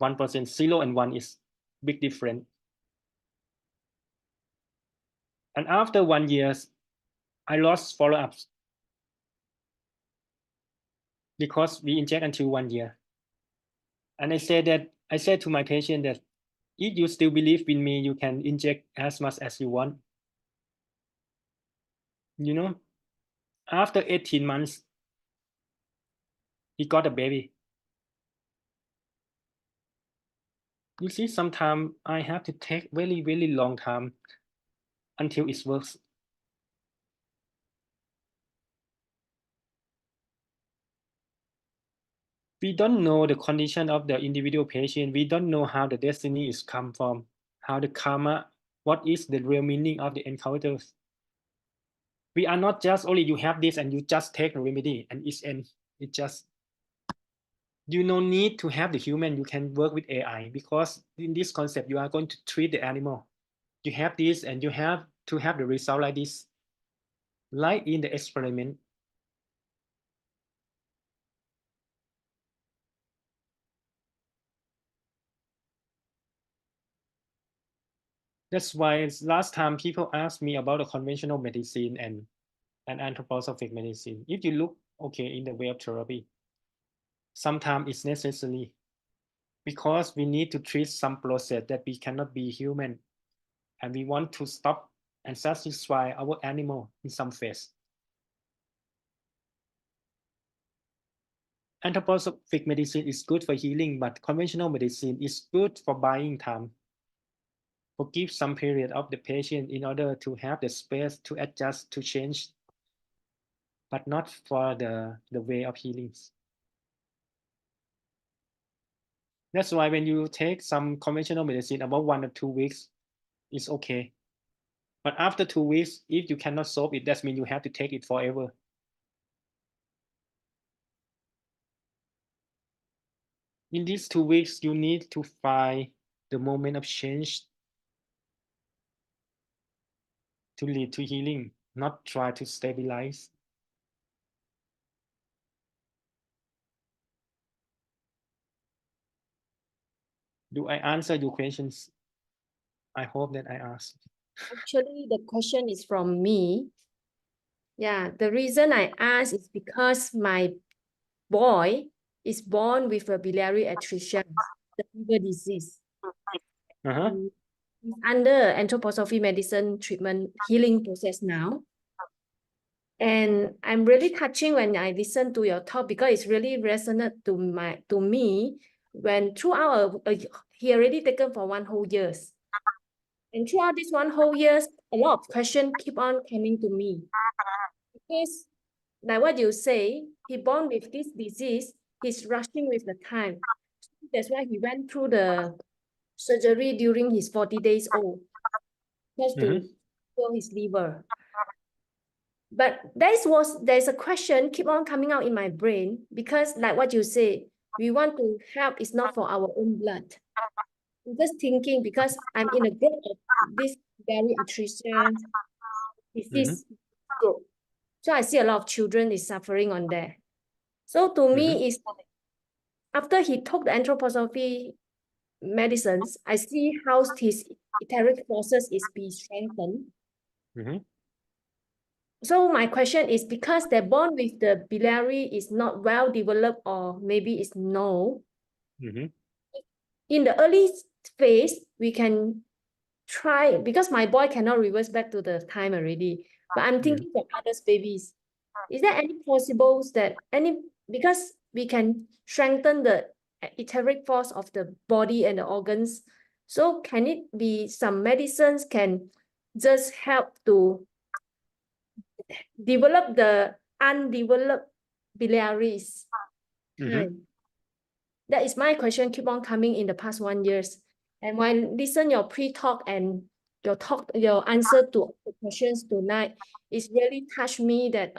1%, 0 and 1 is big difference. And after 1 year, I lost follow-ups because we inject until 1 year. And I said to my patient that if you still believe in me, you can inject as much as you want. You know, after 18 months, he got a baby. You see, sometimes I have to take very, very long time until it works. We don't know the condition of the individual patient. We don't know how the destiny is come from, how the karma, what is the real meaning of the encounters. We are not just only you have this and you just take a remedy and it's end. It just, you no need to have the human. You can work with AI, because in this concept you are going to treat the animal. You have this and you have to have the result like this, like in the experiment. That's why last time people asked me about the conventional medicine, and and anthroposophic medicine. If you look in the way of therapy, sometimes it's necessary because we need to treat some process that we cannot be human, and we want to stop and satisfy our animal in some phase. Anthroposophic medicine is good for healing, but conventional medicine is good for buying time. Forgive some period of the patient in order to have the space to adjust, to change, but not for the way of healing. That's why when you take some conventional medicine about 1 or 2 weeks, it's okay. But after 2 weeks, if you cannot solve it, that means you have to take it forever. In these 2 weeks, you need to find the moment of change to lead to healing, not try to stabilize. Do I answer your questions? I hope that I asked. Actually, the question is from me. Yeah, the reason I asked is because my boy is born with a biliary atresia, the liver disease. Uh-huh. He's under anthroposophy medicine treatment healing process now. And I'm really touching when I listen to your talk because it's really resonant to me when throughout he already taken for 1 whole years. And throughout this 1 whole years, a lot of questions keep on coming to me. Because like what you say, he born with this disease, he's rushing with the time. That's why he went through the surgery during his 40 days old, just to heal his liver. But there's a question keep on coming out in my brain because like what you say, we want to help, it's not for our own blood. I'm just thinking because I'm in a group of this very atresia disease group. So I see a lot of children is suffering on there. So to me, it's like after he took the anthroposophy medicines, I see how his etheric forces is being strengthened. So my question is because they're born with the biliary is not well developed or maybe it's no. In the early phase, we can try because my boy cannot reverse back to the time already. But I'm thinking for others babies. Is there any possibles that because we can strengthen the etheric force of the body and the organs? So can it be some medicines can just help to develop the undeveloped biliaries? That is my question keep on coming in the past 1 year. And when listen your pre-talk and your answer to the questions tonight, it's really touched me that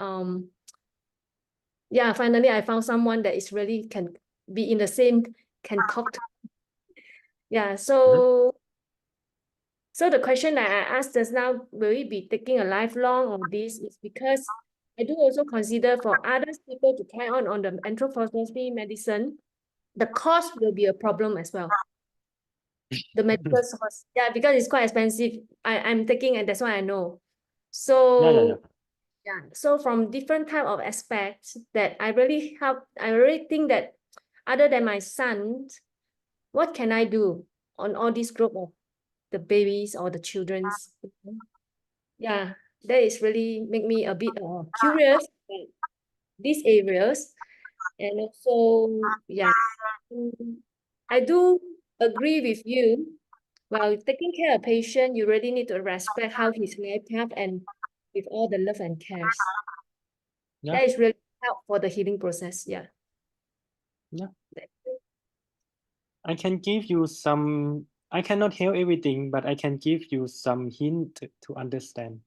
yeah, finally I found someone that is really can be in the same can talk to. Yeah, so the question that I asked just now, will it be taking a lifelong or this is because I do also consider for other people to carry on the anthroposophy medicine, the cost will be a problem as well. The medical cost, yeah, because it's quite expensive. I'm taking and that's why I know. So yeah, so from different type of aspects that I really think that other than my son, what can I do on all this group of the babies or the children's? Yeah, that is really make me a bit curious about these areas. And also, yeah, I do agree with you. While taking care of a patient, you really need to respect how his life path and with all the love and cares. That is really help for the healing process. Yeah. I can give you some, I cannot help everything, but I can give you some hint to understand.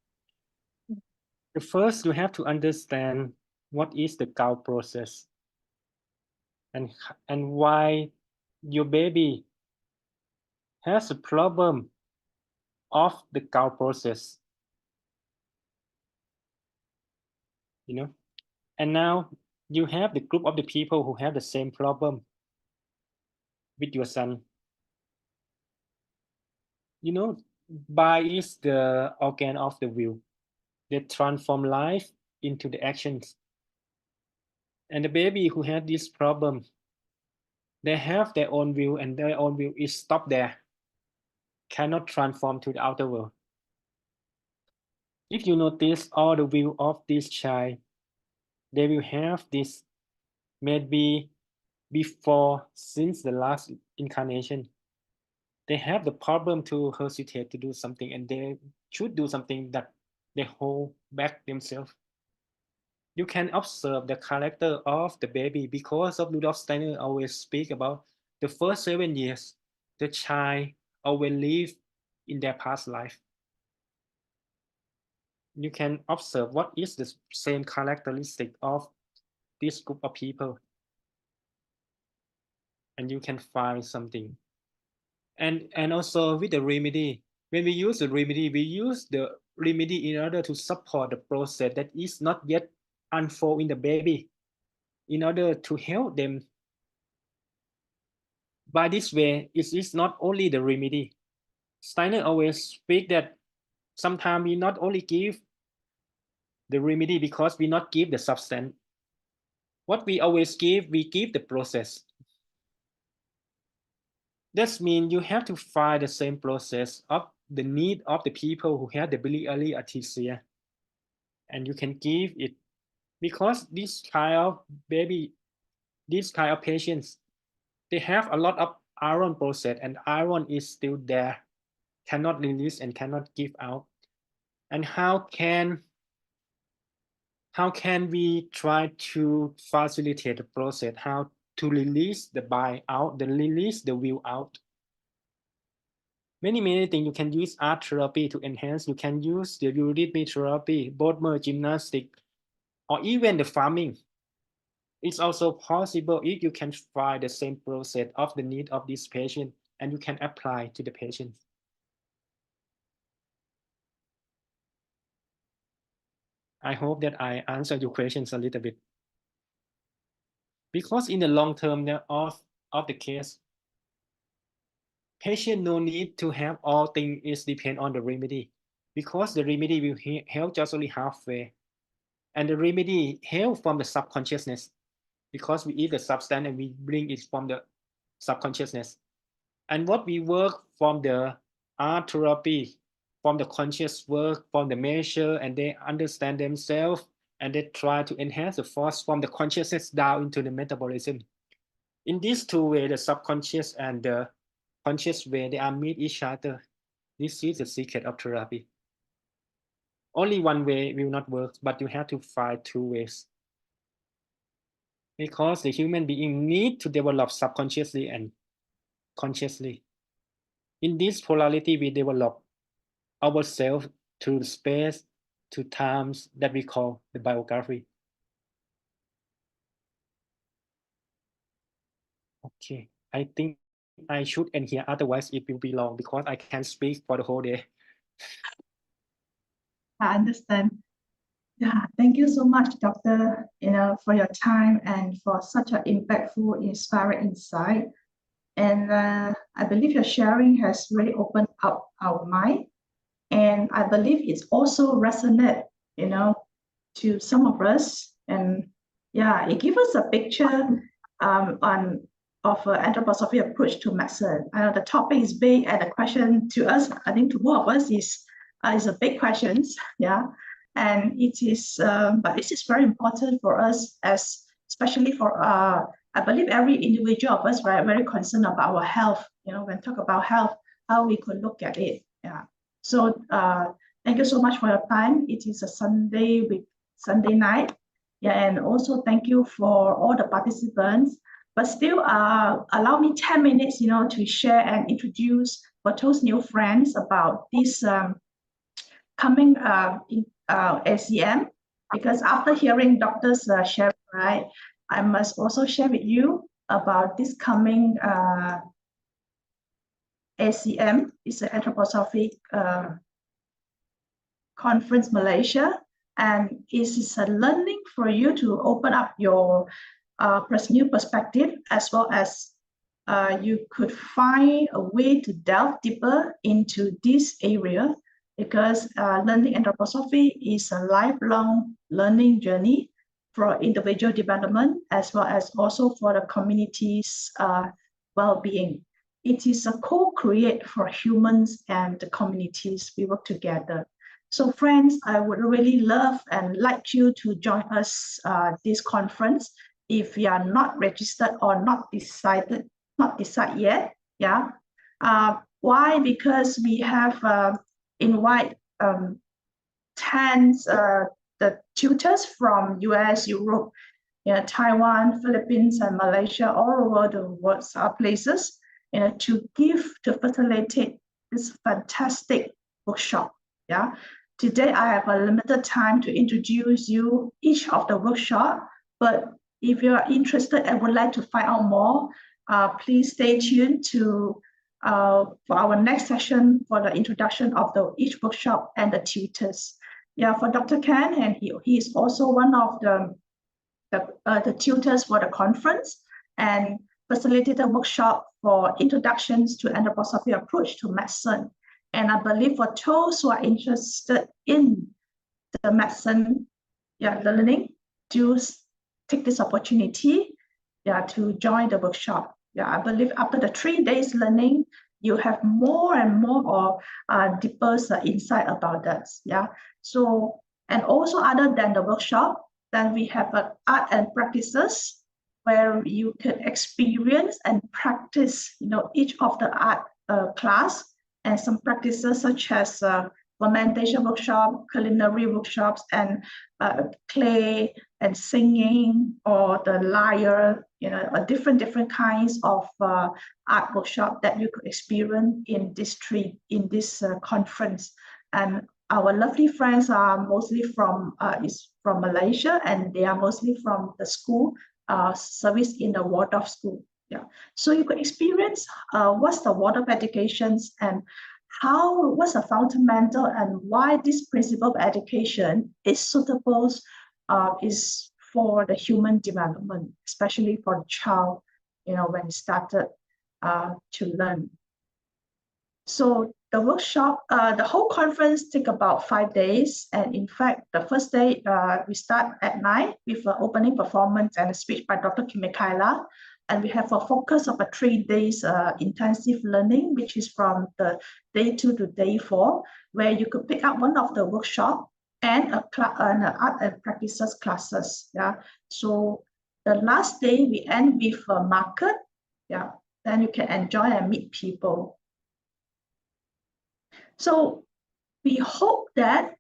The first, you have to understand what is the gout process and why your baby has a problem of the gout process. You know, and now you have the group of the people who have the same problem with your son. You know, bile is the organ of the will. They transform life into the actions. And the baby who had this problem, they have their own will, and their own will is stopped there, cannot transform to the outer world. If you notice all the will of this child, they will have this maybe before, since the last incarnation. They have the problem to hesitate to do something, and they should do something that they hold back themselves. You can observe the character of the baby because of Rudolf Steiner always speak about the first 7 years, the child always live in their past life. You can observe what is the same characteristic of this group of people, and you can find something. And also with the remedy, when we use the remedy, we use the remedy in order to support the process that is not yet unfold in the baby, in order to help them. By this way, it is not only the remedy. Steiner always speak that sometimes we not only give the remedy because we not give the substance. What we always give, we give the process. That means you have to find the same process of the need of the people who have the biliary atresia, and you can give it, because this kind of baby, this kind of patients, they have a lot of iron process, and iron is still there, cannot release and cannot give out. And how can we try to facilitate the process, how to release the bile out, release the will out? Many things. You can use art therapy to enhance. You can use the eurythmy therapy, both more gymnastic, or even the farming. It's also possible if you can find the same process of the need of this patient, and you can apply to the patient. I hope that I answered your questions a little bit. Because in the long term of the case, patient no need to have all things is depend on the remedy, because the remedy will help just only halfway, and the remedy help from the subconsciousness, because we eat the substance and we bring it from the subconsciousness. And what we work from the art therapy, from the conscious work, from the measure, and they understand themselves, and they try to enhance the force from the consciousness down into the metabolism. In these two ways, the subconscious and the conscious way, they are meet each other. This is the secret of therapy. Only one way will not work, but you have to find two ways. Because the human being need to develop subconsciously and consciously. In this polarity, we develop ourselves through space, to times that we call the biography. Okay, I think I should end here, otherwise it will be long, because I can't speak for the whole day. I understand. Yeah, thank you so much, Doctor, for your time and for such an impactful, inspiring insight. And I believe your sharing has really opened up our mind. And I believe it's also resonate, to some of us. And yeah, it gives us a picture of an anthroposophic approach to medicine. The topic is big, and the question to us, I think to both of us, is a big question. Yeah, and it is, but this is very important for us, especially for I believe every individual of us, right, very concerned about our health. When talk about health, how we could look at it. Yeah. So thank you so much for your time. It is a Sunday night. Yeah, and also thank you for all the participants. But still, allow me 10 minutes, to share and introduce for those new friends about this coming ACM. Because after hearing doctors share, right, I must also share with you about this coming ACM. It's an Anthroposophic conference Malaysia, and it is a learning for you to open up your new perspective, as well as you could find a way to delve deeper into this area because learning anthroposophy is a lifelong learning journey for individual development as well as also for the community's well-being. It is a co-create for humans and the communities. We work together. So friends, I would really love and like you to join us this conference. If you are not registered or not decide yet, yeah. Why? Because we have invite tens the tutors from US, Europe, Taiwan, Philippines, and Malaysia, all over the world places, to facilitate this fantastic workshop. Yeah. Today I have a limited time to introduce you each of the workshop, but if you are interested and would like to find out more, please stay tuned to for our next session for the introduction of each workshop and the tutors. Yeah, for Dr. Kan, and he is also one of the tutors for the conference and facilitated a workshop for introductions to anthroposophic approach to medicine. And I believe for those who are interested in the medicine, learning, do take this opportunity, to join the workshop. I believe after the 3 days learning, you have more and more deeper insight about that. So, and also other than the workshop, then we have art and practices where you can experience and practice, each of the art class, and some practices such as fermentation workshop, culinary workshops, and clay and singing, or the lyre, different kinds of art workshop that you could experience in this conference. And our lovely friends are mostly from Malaysia, and they are mostly from the school service in the Waldorf school. Yeah, so you could experience what's the Waldorf educations and what's the fundamental and why this principle of education is suitable is for the human development, especially for the child, when it started to learn. So the workshop, the whole conference take about 5 days. And in fact, the first day, we start at 9 with an opening performance and a speech by Dr. Kimikaila. And we have a focus of a 3 days intensive learning, which is from the day 2 to day 4, where you could pick up one of the workshop and an art and practices classes. Yeah. So the last day we end with a market. Yeah. Then you can enjoy and meet people. So we hope that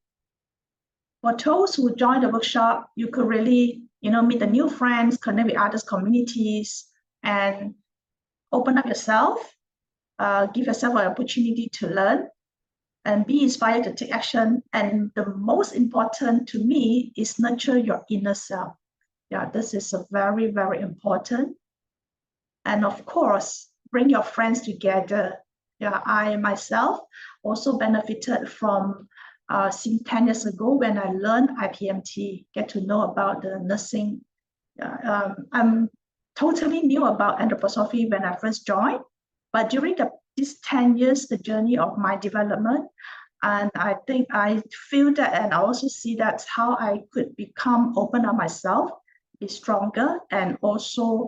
for those who join the workshop, you could really, meet the new friends, connect with others communities, and open up yourself, give yourself an opportunity to learn and be inspired to take action. And the most important to me is nurture your inner self. Yeah, this is a very, very important. And of course, bring your friends together. Yeah, I myself also benefited from since 10 years ago when I learned IPMT, get to know about the nursing. I'm totally new about anthroposophy when I first joined, but during these 10 years, the journey of my development, and I think I feel that, and I also see that's how I could become open up myself, be stronger, and also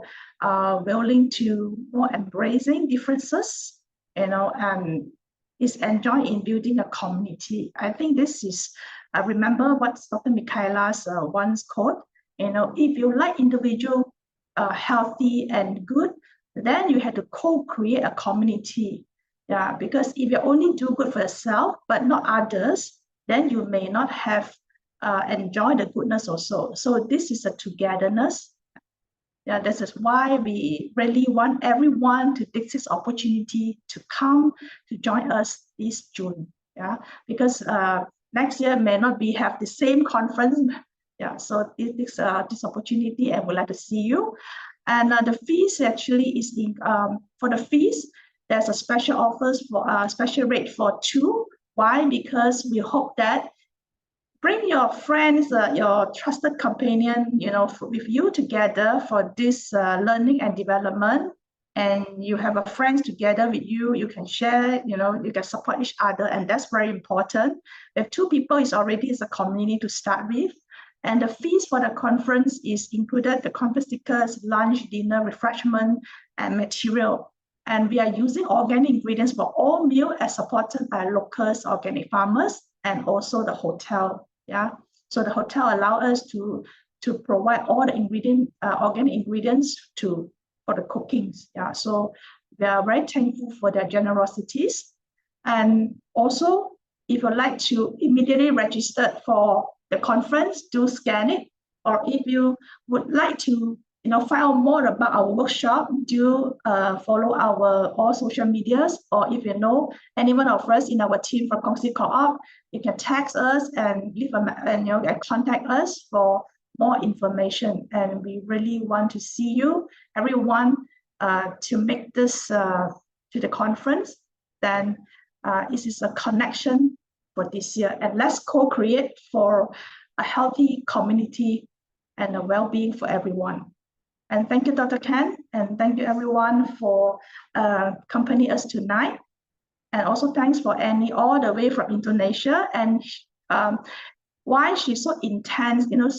willing to more embracing differences, and is enjoy in building a community. I think this is, I remember what Dr. Mikaila's once quote, if you like individual healthy and good, then you have to co-create a community. Yeah, because if you only do good for yourself but not others, then you may not have enjoy the goodness also. So this is a togetherness. Yeah, this is why we really want everyone to take this opportunity to come to join us this June. Yeah, because next year may not have the same conference. Yeah, so this opportunity, and we'd like to see you. And the fees actually is for the fees, there's a special offers for special rate for 2. Why? Because we hope that bring your friends, your trusted companion, with you together for this learning and development. and you have a friends together with you, you can share, you know, you can support each other, and that's very important. If 2 people is already a community to start with. And the fees for the conference is included the conference tickets, lunch, dinner, refreshment, and material. And we are using organic ingredients for all meals as supported by local organic farmers and also the hotel. Yeah, so the hotel allow us to provide all the organic ingredients for the cookings. Yeah, so we are very thankful for their generosities. And also, if you'd like to immediately register for the conference, do scan it. Or if you would like to, you know, find out more about our workshop, do follow our all social medias. Or if you know anyone of us in our team from Kongsi Co-op, you can text us and leave and contact us for more information. And we really want to see you, everyone, to make this to the conference. Then it is a connection for this year, and let's co-create for a healthy community and a well-being for everyone. And thank you, Dr. Kan, and thank you everyone for accompanying us tonight. And also thanks for Annie all the way from Indonesia, and why she's so intense, you know,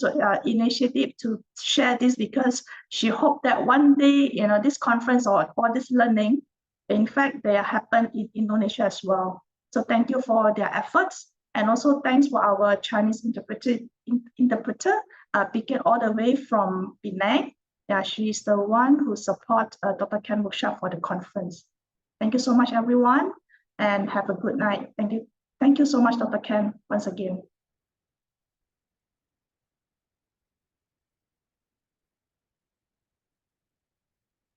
initiative to share this, because she hoped that one day, you know, this conference or this learning, in fact, they happen in Indonesia as well. So thank you for their efforts, and also thanks for our Chinese interpreter, Pikin all the way from Penang. Yeah, she's the one who support Dr. Kan workshop for the conference. Thank you so much, everyone, and have a good night. Thank you. Thank you so much, Dr. Kan, once again.